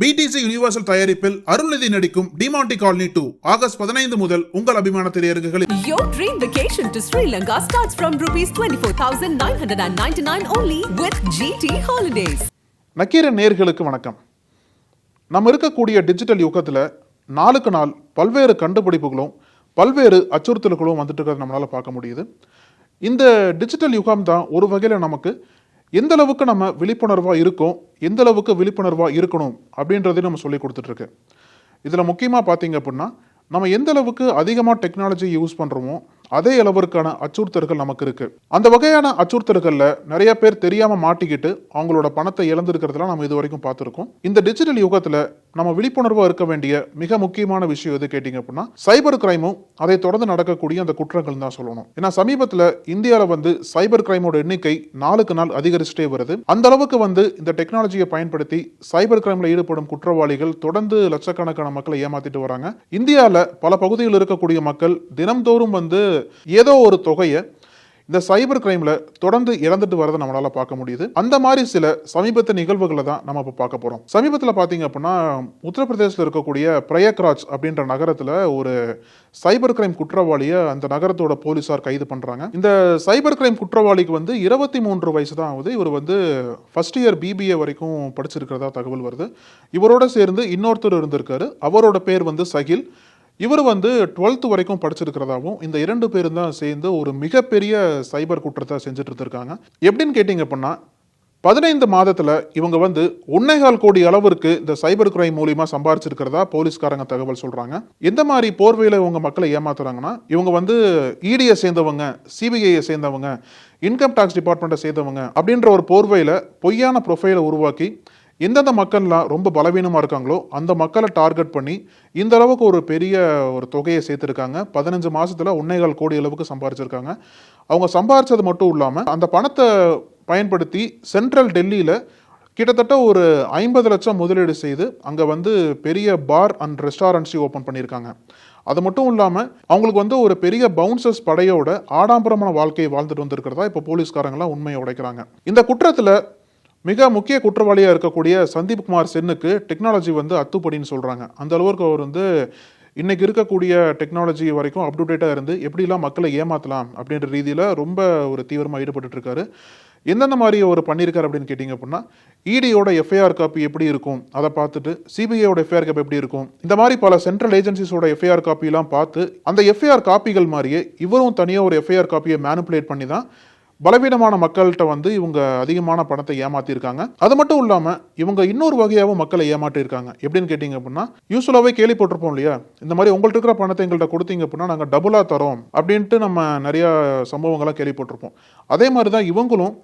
BTC universal தயாரிப்பில் அருள்நிதி நடிக்கும் Demonte colony 2 August 15 முதல் உங்கள் அபிமான திரையரங்குகளில். Your dream vacation to Sri Lanka starts from ₹24,999 only with GT Holidays. Nakkheeran நேயர்களுக்கு வணக்கம். நம்ம இருக்கக்கூடிய டிஜிட்டல் யுகத்தில் நாளுக்கு நாள் பல்வேறு கண்டுபிடிப்புகளும் பல்வேறு அச்சுறுத்தல்களும் வந்துட்டு இருக்கிறத நம்மளால் பார்க்க முடியுது. இந்த டிஜிட்டல் யுகம் தான் ஒரு வகையில் நமக்கு எந்த அளவுக்கு நம்ம விழிப்புணர்வாக இருக்கோம், எந்த அளவுக்கு விழிப்புணர்வாக இருக்கணும் அப்படின்றதையும் நம்ம சொல்லி கொடுத்துட்ருக்கு. இதில் முக்கியமாக பார்த்தீங்க அப்படின்னா நம்ம எந்த அளவுக்கு அதிகமாக டெக்னாலஜி யூஸ் பண்ணுறோமோ அதே அளவிற்கான அச்சுறுத்தல்கள் நமக்கு இருக்குது. அந்த வகையான அச்சுறுத்தல்களில் நிறைய பேர் தெரியாமல் மாட்டிக்கிட்டு அவங்களோட பணத்தை இழந்திருக்கிறதுலாம் நம்ம இது வரைக்கும் பார்த்துருக்கோம். இந்த டிஜிட்டல் யுகத்தில் நம்ம விழிப்புணர்வாக இருக்க வேண்டிய மிக முக்கியமான விஷயம் எது கேட்டிங்க அப்படின்னா சைபர் கிரைமும் அதை தொடர்ந்து நடக்கக்கூடிய அந்த குற்றங்கள் தான் சொல்லணும். ஏன்னா சமீபத்தில் இந்தியாவில் சைபர் கிரைமோட எண்ணிக்கை நாளுக்கு நாள் அதிகரிச்சுட்டே வருது. அந்த அளவுக்கு இந்த டெக்னாலஜியை பயன்படுத்தி சைபர் கிரைமில் ஈடுபடும் குற்றவாளிகள் தொடர்ந்து லட்சக்கணக்கான மக்களை ஏமாத்திட்டு வராங்க. இந்தியாவில் பல பகுதியில் இருக்கக்கூடிய மக்கள் தினம்தோறும் ஏதோ ஒரு தொகையை இந்த சைபர் கிரைம்ல தொடர்ந்து இழந்துட்டு வரதை நம்மளால பார்க்க முடியுது. அந்த மாதிரி சில சமீபத்த நிகழ்வுகளை தான் நம்ம இப்போ பார்க்க போறோம். சமீபத்தில் பார்த்தீங்க அப்படின்னா உத்தரப்பிரதேசத்தில் இருக்கக்கூடிய பிரயாக்ராஜ் அப்படின்ற நகரத்தில் ஒரு சைபர் கிரைம் குற்றவாளியை அந்த நகரத்தோட போலீசார் கைது பண்றாங்க. இந்த சைபர் கிரைம் குற்றவாளிக்கு 23 வயசு தான் ஆகுது. இவர் ஃபர்ஸ்ட் இயர் BBA வரைக்கும் படிச்சிருக்கிறதா தகவல் வருது. இவரோட சேர்ந்து இன்னொருத்தர் இருந்திருக்காரு. அவரோட பேர் சகில். இவர் 12th வரைக்கும் படிச்சிருக்கிறதாவும் இந்த 2 பேரும் தான் சேர்ந்து ஒரு மிகப்பெரிய சைபர் குற்றத்தை செஞ்சுட்டு இருக்காங்க. எப்படின்னு கேட்டிங்க அப்படின்னா 15 மாதத்துல இவங்க 1.25 கோடி அளவிற்கு இந்த சைபர் கிரைம் மூலியமா சம்பாரிச்சிருக்கிறதா போலீஸ்காரங்க தகவல் சொல்றாங்க. எந்த மாதிரி போர்வையில இவங்க மக்களை ஏமாத்துறாங்கன்னா இவங்க EDயை சேர்ந்தவங்க, CBIயை சேர்ந்தவங்க, இன்கம் டாக்ஸ் டிபார்ட்மெண்ட்டை சேர்ந்தவங்க அப்படின்ற ஒரு போர்வையில பொய்யான ப்ரொஃபைலை உருவாக்கி எந்தெந்த மக்கள்லாம் ரொம்ப பலவீனமாக இருக்காங்களோ அந்த மக்களை டார்கெட் பண்ணி இந்த அளவுக்கு ஒரு பெரிய ஒரு தொகையை சேர்த்துருக்காங்க. 15 மாதத்தில் 1.25 கோடி அளவுக்கு சம்பாரிச்சிருக்காங்க. அவங்க சம்பாரிச்சது மட்டும் இல்லாமல் அந்த பணத்தை பயன்படுத்தி சென்ட்ரல் டெல்லியில் கிட்டத்தட்ட ஒரு 50 லட்சம் முதலீடு செய்து அங்கே பெரிய பார் அண்ட் ரெஸ்டாரண்ட்ஸையும் ஓப்பன் பண்ணியிருக்காங்க. அது மட்டும் இல்லாமல் அவங்களுக்கு ஒரு பெரிய பவுன்சர்ஸ் படையோட ஆடம்பரமான வாழ்க்கையை வாழ்ந்துட்டு வந்திருக்கிறதா இப்போ போலீஸ்காரங்களாம் உண்மையை உடைக்கிறாங்க. இந்த குற்றத்தில் மிக முக்கிய குற்றவாளியாக இருக்கக்கூடிய சந்தீப் குமார் சென்னுக்கு டெக்னாலஜி அத்துப்படின்னு சொல்கிறாங்க. அந்த அளவுக்கு அவர் இன்னைக்கு இருக்கக்கூடிய டெக்னாலஜி வரைக்கும் அப்டேட்டாக இருந்து எப்படிலாம் மக்களை ஏமாற்றலாம் அப்படின்ற ரீதியில் ரொம்ப ஒரு தீவிரமாக ஈடுபட்டு இருக்காரு. எந்தெந்த மாதிரி அவர் பண்ணியிருக்காரு அப்படின்னு கேட்டிங்க அப்படின்னா EDயோட FIR காப்பி எப்படி இருக்கும் அதை பார்த்துட்டு CBIயோட FIR காப்பி எப்படி இருக்கும், இந்த மாதிரி பல சென்ட்ரல் ஏஜென்சிஸோட FIR காப்பிலாம் பார்த்து அந்த FIR காப்பிகள் மாதிரியே இவரும் தனியாக ஒரு FIR காப்பியை மேனிப்புலேட் பண்ணி தான் பலவீனமான மக்கள்கிட்ட இவங்க அதிகமான பணத்தை ஏமாத்திருக்காங்க. அது மட்டும் இல்லாமல் இவங்க இன்னொரு வகையாகவும் மக்களை ஏமாற்றிருக்காங்க. எப்படின்னு கேட்டிங்க அப்படின்னா யூஸ்வலாகவே கேள்விப்பட்டிருப்போம் இல்லையா, இந்த மாதிரி உங்கள்கிட்ட இருக்கிற பணத்தை எங்கள்கிட்ட கொடுத்தீங்க அப்படின்னா நாங்கள் டபுளாக தரோம் அப்படின்ட்டு நம்ம நிறையா சம்பவங்கள்லாம் கேள்விப்பட்டிருப்போம். அதே மாதிரி தான் இவங்களும்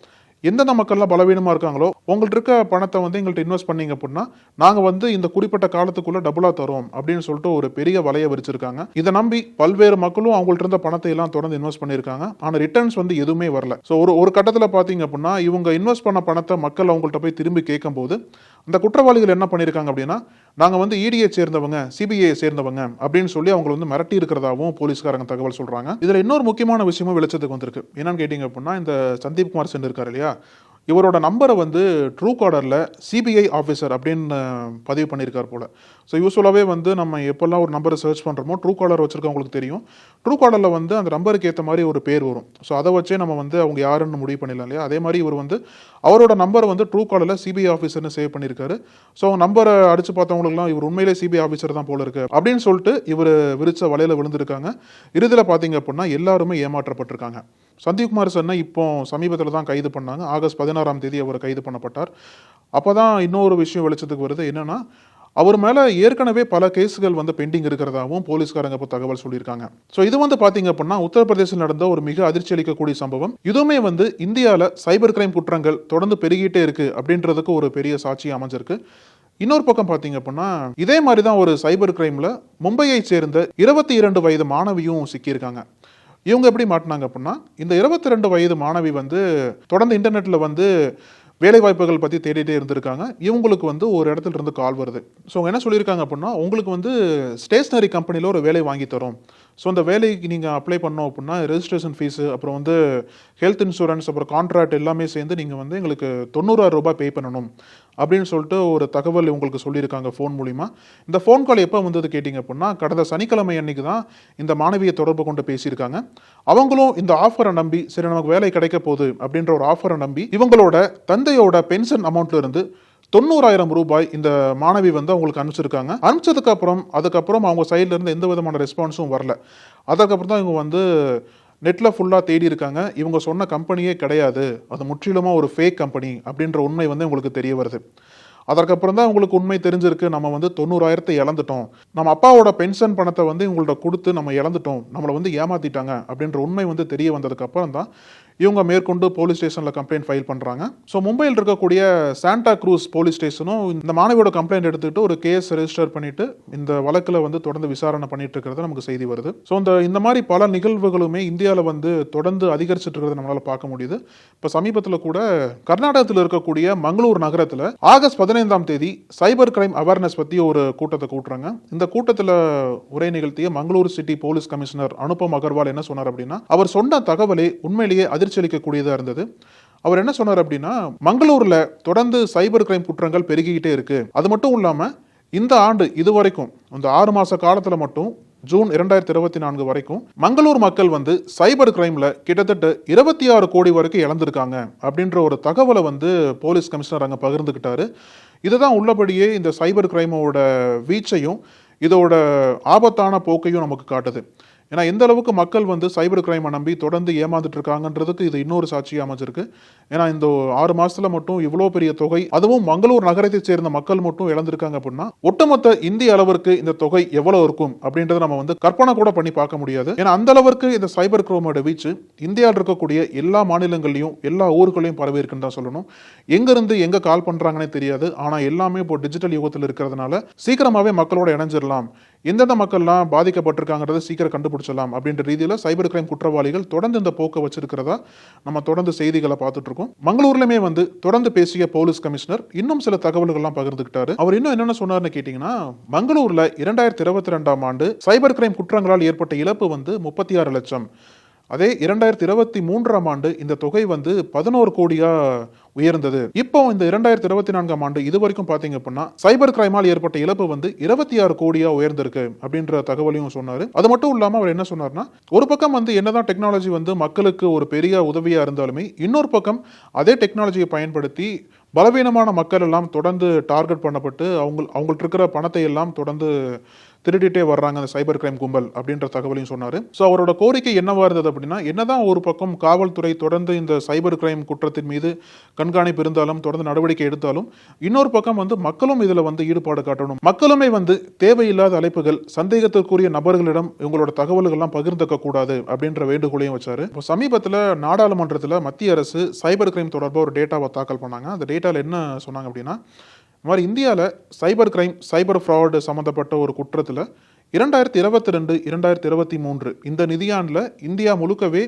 எந்தெந்த மக்கள்லாம் பலவீனமாக இருக்காங்களோ உங்கள்கிட்ட இருக்க பணத்தை எங்கள்கிட்ட இன்வெஸ்ட் பண்ணீங்க அப்படின்னா நாங்கள் இந்த குறிப்பிட்ட காலத்துக்குள்ளே டபுளாக தரோம் அப்படின்னு சொல்லிட்டு ஒரு பெரிய வலையை விரிச்சிருக்காங்க. இதை நம்பி பல்வேறு மக்களும் அவங்கள்ட்ட இருந்த பணத்தை எல்லாம் தொடர்ந்து இன்வெஸ்ட் பண்ணியிருக்காங்க. ஆனால் ரிட்டர்ன்ஸ் எதுவுமே வரல. ஸோ ஒரு கட்டத்தில் பார்த்தீங்க அப்படின்னா இவங்க இன்வெஸ்ட் பண்ண பணத்தை மக்கள் அவங்கள்ட்ட போய் திரும்பி கேட்கும்போது அந்த குற்றவாளிகள் என்ன பண்ணியிருக்காங்க அப்படின்னா நாங்கள் EDயை சேர்ந்தவங்க, CBIயை சேர்ந்தவங்க அப்படின்னு சொல்லி அவங்களை மிரட்டி இருக்கிறதாவும் போலீஸ்காரங்க தகவல் சொல்கிறாங்க. இதில் இன்னொரு முக்கியமான விஷயமும் வெளிச்சத்துக்கு வந்திருக்கு. என்னன்னு கேட்டிங்க அப்படின்னா இந்த சந்தீப் குமார் சென் இருக்கார் இல்லையா, இவரோட நம்பரை ட்ரூ காலரில் CBI ஆஃபீஸர் அப்படின்னு பதிவு பண்ணியிருக்கார் போல். ஸோ யூஸ்வலாகவே நம்ம எப்போல்லாம் ஒரு நம்பரை சர்ச் பண்ணுறோமோ ட்ரூ காலர் வச்சுருக்கவங்களுக்கு தெரியும். ட்ரூ காலரில் அந்த நம்பருக்கு ஏற்ற மாதிரி ஒரு பேர் வரும். ஸோ அதை வச்சே நம்ம அவங்க யாருன்னு முடிவு பண்ணிடலாம் இல்லையா. அதே மாதிரி இவர் அவரோட நம்பரை ட்ரூ காலரில் CBI ஆஃபீஸர்னு சேவ் பண்ணியிருக்காரு. ஸோ நம்பரை அடித்து பார்த்தவங்களுக்குலாம் இவர் உண்மையிலே CBI ஆஃபீஸர் தான் போல இருக்கு அப்படின்னு சொல்லிட்டு இவர் விரிச்ச வலையில் விழுந்திருக்காங்க. இறுதியில் பார்த்தீங்க அப்படின்னா எல்லாருமே ஏமாற்றப்பட்டிருக்காங்க. சந்தீப் குமார் சென்னை இப்போ சமீபத்தில் தான் கைது பண்ணாங்க. ஆகஸ்ட் 16ஆம் தேதி அவர் கைது பண்ணப்பட்டார். அப்போ தான் இன்னொரு விஷயம் வெளிச்சத்துக்கு வருது. என்னன்னா அவர் மேலே ஏற்கனவே பல கேஸுகள் பெண்டிங் இருக்கிறதாகவும் போலீஸ்காரங்க இப்போ தகவல் சொல்லியிருக்காங்க. ஸோ இது பார்த்தீங்க அப்படின்னா உத்தரப்பிரதேசத்தில் நடந்த ஒரு மிக அதிர்ச்சி அளிக்கக்கூடிய சம்பவம். இதுவுமே இந்தியாவில் சைபர் கிரைம் குற்றங்கள் தொடர்ந்து பெருகிட்டே இருக்கு அப்படின்றதுக்கு ஒரு பெரிய சாட்சி அமைஞ்சிருக்கு. இன்னொரு பக்கம் பார்த்தீங்க அப்படின்னா இதே மாதிரி தான் ஒரு சைபர் கிரைமில் மும்பையை சேர்ந்த 22 வயது மாணவியும் சிக்கியிருக்காங்க. இவங்க எப்படி மாட்டினாங்க அப்படின்னா இந்த 22 வயது மாணவி தொடர்ந்து இன்டர்நெட்டில் வேலை வாய்ப்புகள் பற்றி தேடிட்டே இருந்திருக்காங்க. இவங்களுக்கு ஒரு இடத்துல இருந்து கால் வருது. ஸோ அவங்க என்ன சொல்லியிருக்காங்க அப்படின்னா உங்களுக்கு ஸ்டேஷ்னரி கம்பெனியில் ஒரு வேலை வாங்கி தரோம். ஸோ அந்த வேலைக்கு நீங்கள் அப்ளை பண்ணோம் அப்படின்னா ரெஜிஸ்ட்ரேஷன் ஃபீஸு, அப்புறம் வந்து ஹெல்த் இன்சூரன்ஸ், அப்புறம் கான்ட்ராக்ட் எல்லாமே சேர்ந்து நீங்கள் வந்து எங்களுக்கு 90,000 ரூபாய் பே பண்ணணும் அப்படின்னு சொல்லிட்டு ஒரு தகவல் உங்களுக்கு சொல்லியிருக்காங்க ஃபோன் மூலிமா. இந்த ஃபோன் கால் எப்போ வந்தது கேட்டிங்க அப்படின்னா, கடந்த சனிக்கிழமை அன்னைக்கு தான் இந்த மாணவியை தொடர்பு கொண்டு பேசியிருக்காங்க. அவங்களும் இந்த ஆஃபரை நம்பி சரி நமக்கு வேலை கிடைக்க போகுது அப்படின்ற ஒரு ஆஃபரை நம்பி இவங்களோட தந்தையோட பென்ஷன் அமௌண்ட்ல இருந்து 90,000 ரூபாய் இந்த மாணவி வந்து அவங்களுக்கு அனுப்பிச்சிருக்காங்க. அதுக்கப்புறம் அவங்க சைட்ல இருந்து எந்த விதமான ரெஸ்பான்ஸும் வரல. அதுக்கப்புறம் தான் இவங்க வந்து நெட்டில் ஃபுல்லாக தேடி இருக்காங்க. இவங்க சொன்ன கம்பெனியே கிடையாது, அது முற்றிலுமாக ஒரு ஃபேக் கம்பெனி அப்படின்ற உண்மை வந்து உங்களுக்கு தெரிய வருது. அதற்கப்புறம் தான் உங்களுக்கு உண்மை தெரிஞ்சிருக்கு, நம்ம வந்து 90,000 இழந்துட்டோம், நம்ம அப்பாவோட பென்ஷன் பணத்தை வந்து இவங்கள்ட்ட கொடுத்து நம்ம இழந்துட்டோம், நம்மளை வந்து ஏமாத்திட்டாங்க அப்படின்ற உண்மை வந்து தெரிய வந்ததுக்கப்புறம் தான் இவங்க மேற்கொண்டு போலீஸ் ஸ்டேஷனில் கம்ப்ளைண்ட் ஃபைல் பண்ணுறாங்க. ஸோ மும்பையில் இருக்கக்கூடிய சாண்டா க்ரூஸ் போலீஸ் ஸ்டேஷனும் இந்த மாணவியோட கம்ப்ளைண்ட் எடுத்துக்கிட்டு ஒரு கேஸ் ரெஜிஸ்டர் பண்ணிட்டு இந்த வழக்கில் வந்து தொடர்ந்து விசாரணை பண்ணிட்டு இருக்கிறது நமக்கு செய்தி வருது. ஸோ இந்த மாதிரி பல நிகழ்வுகளுமே இந்தியாவில் வந்து தொடர்ந்து அதிகரிச்சுட்டு இருக்கிறத நம்மளால பார்க்க முடியுது. இப்போ சமீபத்தில் கூட கர்நாடகத்தில் இருக்கக்கூடிய மங்களூர் நகரத்தில் ஆகஸ்ட் 15ஆம் தேதி சைபர் கிரைம் அவேர்னஸ் பற்றி ஒரு கூட்டத்தை கூட்டுறாங்க. இந்த கூட்டத்தில் உரை நிகழ்த்திய Mangalore city police commissioner Anupam Agarwal என்ன சொன்னார் அப்படின்னா, அவர் சொன்ன தகவலே உண்மையிலேயே அதிர்ச்சி அளிக்கக்கூடியதாக இருந்தது. அவர் என்ன சொன்னார் அப்படின்னா, மங்களூர்ல தொடர்ந்து சைபர் கிரைம் குற்றங்கள் பெருகிக்கிட்டே இருக்கு. அது மட்டும் இல்லாம இந்த ஆண்டு இதுவரைக்கும் இந்த 6 மாச காலத்துல மட்டும் ஜூன் 2024 வரைக்கும் மங்களூர் மக்கள் வந்து சைபர் கிரைம்ல கிட்டத்தட்ட 26 கோடி வரைக்கும் இழந்திருக்காங்க அப்படின்ற ஒரு தகவலை வந்து போலீஸ் கமிஷனர் அங்க பகிர்ந்துக்கிட்டாரு. இதுதான் உள்ளபடியே இந்த சைபர் கிரைமோட வீச்சையும் இதோட ஆபத்தான போக்கையும் நமக்கு காட்டுது. ஏன்னா எந்த அளவுக்கு மக்கள் வந்து சைபர் கிரைமை நம்பி தொடர்ந்து ஏமாந்துட்டு இருக்காங்கன்றதுக்கு இது இன்னொரு சாட்சியாக அமைஞ்சிருக்கு. ஏன்னா இந்த 6 மாசத்துல மட்டும் இவ்வளோ பெரிய தொகை, அதுவும் மங்களூர் நகரத்தை சேர்ந்த மக்கள் மட்டும் இழந்திருக்காங்க அப்படின்னா ஒட்டுமொத்த இந்திய அளவிற்கு இந்த தொகை எவ்வளவு இருக்கும் அப்படின்றத நம்ம வந்து கற்பனை கூட பண்ணி பார்க்க முடியாது. ஏன்னா அந்த அளவுக்கு இந்த சைபர் கிரைமோட வீச்சு இந்தியாவில் இருக்கக்கூடிய எல்லா மாநிலங்களையும் எல்லா ஊர்களையும் பரவி இருக்குன்னு தான் சொல்லணும். எங்கிருந்து எங்க கால் பண்றாங்கன்னே தெரியாது. ஆனா எல்லாமே இப்போ டிஜிட்டல் யுகத்தில் இருக்கிறதுனால சீக்கிரமாவே மக்களோட இணைஞ்சிடலாம், எந்தெந்த மக்கள்லாம் பாதிக்கப்பட்டிருக்காங்கிறத சீக்கிரம் கண்டுபிடிச்சலாம் அப்படின்ற ரீதியில் சைபர் கிரைம் குற்றவாளிகள் தொடர்ந்து இந்த போக்கை வச்சிருக்கிறதா நம்ம தொடர்ந்து செய்திகளை பார்த்துட்டு இருக்கோம். மங்களூர்லயுமே வந்து தொடர்ந்து பேசிய போலீஸ் கமிஷனர் இன்னும் சில தகவல்கள்லாம் பகிர்ந்துக்கிட்டாரு. அவர் இன்னும் என்னென்ன சொன்னார்னு கேட்டீங்கன்னா, மங்களூர்ல 2022ஆம் ஆண்டு சைபர் கிரைம் குற்றங்களால் ஏற்பட்ட இழப்பு வந்து 36 லட்சம். அதே 2023ஆம் ஆண்டு இந்த தொகை வந்து 11 கோடியா உயர்ந்தது. இப்போ இந்த 2024ஆம் ஆண்டு இது வரைக்கும் பாத்தீங்க அப்படின்னா சைபர் கிரைமால் ஏற்பட்ட இழப்பு வந்து 26 கோடியா உயர்ந்திருக்கு அப்படின்ற தகவலையும் சொன்னாரு. அது மட்டும் இல்லாம அவர் என்ன சொன்னார்னா, ஒரு பக்கம் வந்து என்னதான் டெக்னாலஜி வந்து மக்களுக்கு ஒரு பெரிய உதவியா இருந்தாலுமே இன்னொரு பக்கம் அதே டெக்னாலஜியை பயன்படுத்தி பலவீனமான மக்கள் எல்லாம் தொடர்ந்து டார்கெட் பண்ணப்பட்டு அவங்கள்ட்ட இருக்கிற பணத்தை எல்லாம் தொடர்ந்து திருடிட்டே வர்றாங்க அந்த சைபர் கிரைம் கும்பல் அப்படின்ற தகவலையும் சொன்னாரு. ஸோ அவரோட கோரிக்கை என்னவா இருந்தது அப்படின்னா, என்னதான் ஒரு பக்கம் காவல்துறை தொடர்ந்து இந்த சைபர் கிரைம் குற்றத்தின் மீது கண்காணிப்பு இருந்தாலும் தொடர்ந்து நடவடிக்கை எடுத்தாலும் இன்னொரு பக்கம் வந்து மக்களும் இதுல வந்து ஈடுபாடு காட்டணும். மக்களுமே வந்து தேவையில்லாத அழைப்புகள், சந்தேகத்திற்குரிய நபர்களிடம் இவங்களோட தகவல்கள்லாம் பகிர்ந்துக்க கூடாது அப்படின்ற வேண்டுகோளையும் வச்சாரு. இப்போ சமீபத்தில் நாடாளுமன்றத்தில் மத்திய அரசு சைபர் கிரைம் தொடர்பாக ஒரு டேட்டாவை தாக்கல் பண்ணாங்க. அந்த டேட்டாவில் என்ன சொன்னாங்க அப்படின்னா, இந்த மாதிரி இந்தியாவில் சைபர் கிரைம் சைபர் ஃப்ராடு சம்மந்தப்பட்ட ஒரு குற்றத்தில் 2022 2023 இந்த நிதியாண்டில் இந்தியா முழுக்கவே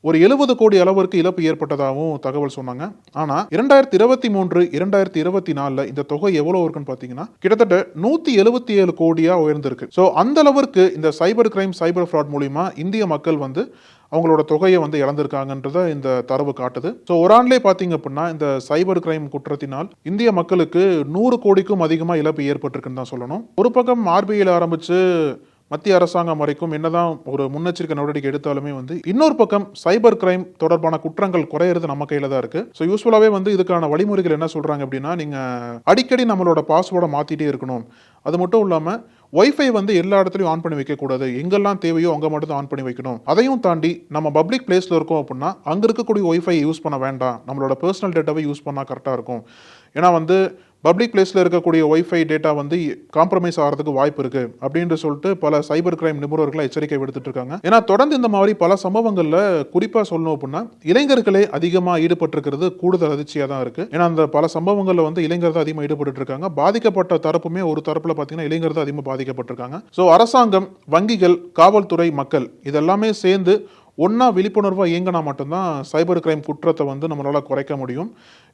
ஒரு 70 கோடி அளவிற்கு இழப்பு ஏற்பட்டதாகவும் தகவல் சொன்னாங்க. ஆனா 2023 2024 இந்த தொகை எவ்வளவு இருக்குன்னு பாத்தீங்கன்னா கிட்டத்தட்ட 177 கோடியா உயர்ந்திருக்கு. ஸோ அந்த அளவிற்கு இந்த சைபர் கிரைம் சைபர் ஃப்ராட் மூலியமா இந்திய மக்கள் வந்து அவங்களோட தொகையை வந்து இழந்திருக்காங்கன்றத இந்த தரவு காட்டுது. ஸோ ஒரு ஆண்டிலே பார்த்தீங்க அப்படின்னா இந்த சைபர் கிரைம் குற்றத்தினால் இந்திய மக்களுக்கு 100 கோடிக்கும் அதிகமாக இழப்பு ஏற்பட்டிருக்குன்னு தான் சொல்லணும். ஒரு பக்கம் ஆர்பிஐயில் ஆரம்பிச்சு மத்திய அரசாங்கம் வரைக்கும் என்னதான் ஒரு முன்னெச்சரிக்கை நடவடிக்கை எடுத்தாலுமே வந்து இன்னொரு பக்கம் சைபர் கிரைம் தொடர்பான குற்றங்கள் குறையிறது நம்ம கையில தான் இருக்கு. ஸோ யூஸ்வலாவே வந்து இதுக்கான வழிமுறைகள் என்ன சொல்றாங்க அப்படின்னா, நீங்க அடிக்கடி நம்மளோட பாஸ்வேர்டை மாத்திட்டே இருக்கணும். அது மட்டும் இல்லாம வைஃபை வந்து எல்லா இடத்துலையும் ஆன் பண்ணி வைக்கக்கூடாது, எங்கெல்லாம் தேவையோ அங்கே மட்டும் தான் ஆன் பண்ணி வைக்கணும். அதையும் தாண்டி நம்ம பப்ளிக் பிளேஸில் இருக்கோம் அப்படின்னா அங்கே இருக்கக்கூடிய வைஃபை யூஸ் பண்ண வேண்டாம், நம்மளோட பர்சனல் டேட்டாவை யூஸ் பண்ணால் கரெக்டாக இருக்கும். ஏன்னா வந்து பப்ளிக் பிளேஸில் இருக்கக்கூடிய ஒய்ஃபை டேட்டா வந்து காம்ப்ரமைஸ் ஆகிறதுக்கு வாய்ப்பு இருக்கு அப்படின்னு சொல்லிட்டு பல சைபர் கிரைம் நிபுணர்கள் எச்சரிக்கை விடுத்துட்டு இருக்காங்க. ஏன்னா தொடர்ந்து இந்த மாதிரி பல சம்பவங்கள்ல குறிப்பாக சொல்லணும் அப்படின்னா இளைஞர்களே அதிகமாக ஈடுபட்டிருக்கிறது கூடுதல் அதிர்ச்சியாக தான் இருக்கு. ஏன்னா அந்த பல சம்பவங்கள்ல வந்து இளைஞர் தான் அதிகமாக ஈடுபட்டு இருக்காங்க. பாதிக்கப்பட்ட தரப்புமே ஒரு தரப்புல பார்த்தீங்கன்னா இளைஞர் தான் அதிகமாக பாதிக்கப்பட்டிருக்காங்க. ஸோ அரசாங்கம், வங்கிகள், காவல்துறை, மக்கள் இதெல்லாமே சேர்ந்து ஒன்றா விழிப்புணர்வாக இயங்கினா மட்டும்தான் சைபர் கிரைம் குற்றத்தை வந்து நம்மளால் குறைக்க முடியும்.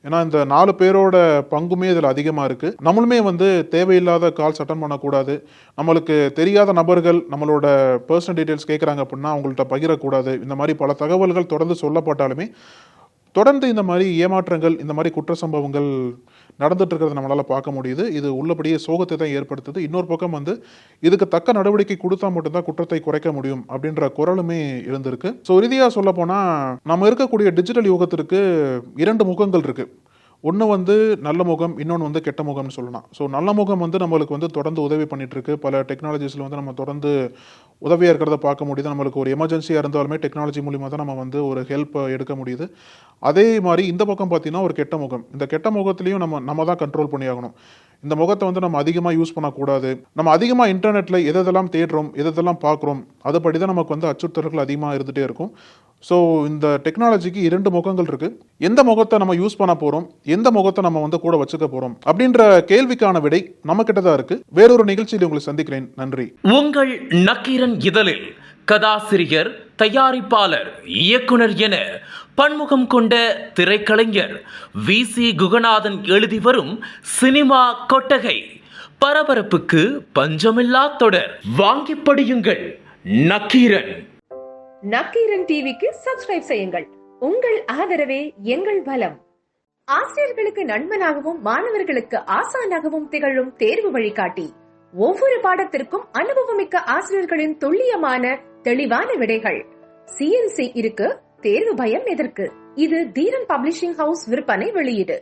ஏன்னா இந்த 4 பேரோட பங்குமே இதில் அதிகமாக இருக்குது. நம்மளுமே வந்து தேவையில்லாத கால்ஸ் அட்டன் பண்ணக்கூடாது. நம்மளுக்கு தெரியாத நபர்கள் நம்மளோட பர்சனல் டீட்டெயில்ஸ் கேட்குறாங்க அப்படின்னா அவங்கள்ட்ட பகிரக்கூடாது. இந்த மாதிரி பல தகவல்கள் தொடர்ந்து சொல்லப்பட்டாலுமே தொடர்ந்து இந்த மாதிரி ஏமாற்றங்கள், இந்த மாதிரி குற்ற சம்பவங்கள் நடந்துட்டு இருக்கிறத நம்மளால் பார்க்க முடியுது. இது உள்ளபடியே சோகத்தை தான் ஏற்படுத்துது. இன்னொரு பக்கம் வந்து இதுக்கு தக்க நடவடிக்கை கொடுத்தா மட்டும்தான் குற்றத்தை குறைக்க முடியும் அப்படின்ற குரலுமே எழுந்திருக்கு. ஸோ இறுதியாக சொல்ல போனால் நம்ம இருக்கக்கூடிய டிஜிட்டல் யுகத்திற்கு 2 முகங்கள் இருக்கு. ஒன்று வந்து நல்ல முகம், இன்னொன்று வந்து கெட்ட முகம்னு சொல்லலாம். ஸோ நல்ல முகம் வந்து நம்மளுக்கு வந்து தொடர்ந்து உதவி பண்ணிட்டு இருக்கு. பல டெக்னாலஜிஸில் வந்து நம்ம தொடர்ந்து உதவியாக இருக்கிறத பார்க்க முடியுது. நம்மளுக்கு ஒரு எமர்ஜென்சியாக இருந்தாலுமே டெக்னாலஜி மூலிமா தான் நம்ம வந்து ஒரு ஹெல்ப் எடுக்க முடியுது. அதே மாதிரி இந்த பக்கம் பார்த்தீங்கன்னா ஒரு கெட்ட முகம். இந்த கெட்ட முகத்துலையும் நம்ம தான் கண்ட்ரோல் பண்ணி ஆகணும். இந்த முகத்தை வந்து நம்ம அதிகமாக யூஸ் பண்ணக்கூடாது. நம்ம அதிகமாக இன்டர்நெட்டில் எதெல்லாம் தேடுறோம், எதெல்லாம் பார்க்குறோம், அதுபடி தான் நமக்கு வந்து அச்சுறுத்தல்கள் அதிகமாக இருந்துகிட்டே இருக்கும். ஸோ இந்த டெக்னாலஜிக்கு 2 முகங்கள் இருக்குது. எந்த முகத்தை நம்ம யூஸ் பண்ண போகிறோம், எந்த முகத்தை நம்ம வந்து கூட வச்சுக்க போகிறோம் அப்படின்ற கேள்விக்கான விடை நம்மக்கிட்ட தான் இருக்குது. வேறொரு நிகழ்ச்சியில் உங்களை சந்திக்கிறேன். நன்றி. உங்கள் நக்கீரன் இதழில் கதாசிரியர், தயாரிப்பாளர், இயக்குனர் என பன்முகம் கொண்ட திரைக்கலைஞர் VC குகநாதன் எழுதி வரும் சினிமா கொட்டகை. பரபரப்புக்கு பஞ்சமில்லா தொடர். வாங்கி படியுங்கள். நக்கீரன். நக்கீரன் டிவிக்கு சப்ஸ்கிரைப் செய்யுங்கள். உங்கள் ஆதரவே எங்கள் பலம். ஆசிரியர்களுக்கு நண்பனாகவும் மாணவர்களுக்கு ஆசானாகவும் திகழும் தேர்வு வழிகாட்டி. ஒவ்வொரு பாடத்திற்கும் அனுபவமிக்க ஆசிரியர்களின் துல்லியமான தெளிவான விடைகள். CNC இருக்கு, தேர்வு பயம் எதற்கு? இது தீரன் பப்ளிஷிங் ஹவுஸ் விற்பனை வெளியீடு.